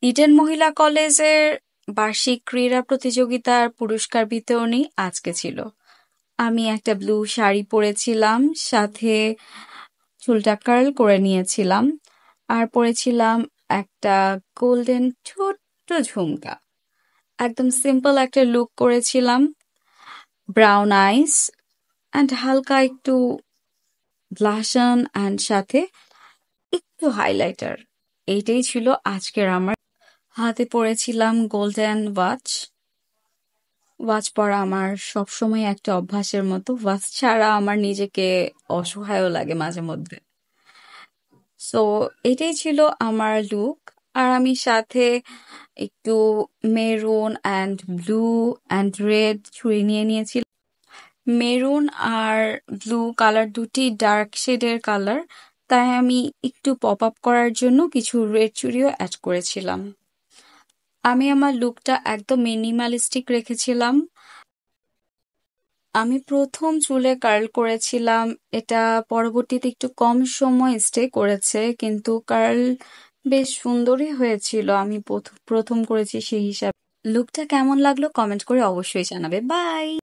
Eden মহিলা কলেজের বার্ষিক ক্রীড়া প্রতিযোগিতার পুরস্কার বিতরণী আজকে ছিল। আমি একটা ব্লু শাড়ি পরেছিলাম, সাথে চুলটা কার্ল করে নিয়েছিলাম, আর পরেছিলাম একটা গোল্ডেন ছোট্ট ঝুমকা। একদম সিম্পল একটা লুক করেছিলাম, ব্রাউন আইস অ্যান্ড হালকা একটু ব্লাশন অ্যান্ড সাথে একটু হাইলাইটার। এইটাই ছিল আজকের আমার। হাতে পরেছিলাম গোল্ডেন ওয়াচ। ওয়াচ পরা আমার সবসময় একটা অভ্যাসের মতো। ওয়াচ ছাড়া আমার নিজেকে অসহায়ও লাগে মাঝে মধ্যে। সো এটাই ছিল আমার লুক। আর আমি সাথে একটু maroon and blue and red চুড়ি নিয়ে নিয়েছিলাম। মেরুন আর ব্লু কালার দুটি ডার্ক শেডের কালার, তাই আমি একটু পপ আপ করার জন্য কিছু রেড চুড়িও অ্যাড করেছিলাম। আমি আমার লুকটা একদম মিনিমালিস্টিক রেখেছিলাম। আমি প্রথম চুলে কার্ল করেছিলাম, এটা পরবর্তীতে একটু কম সময় স্টে করেছে, কিন্তু কার্ল বেশ সুন্দরই হয়েছিল। আমি প্রথম করেছি সেই হিসাবে। লুকটা কেমন লাগলো কমেন্ট করে অবশ্যই জানাবে। বাই।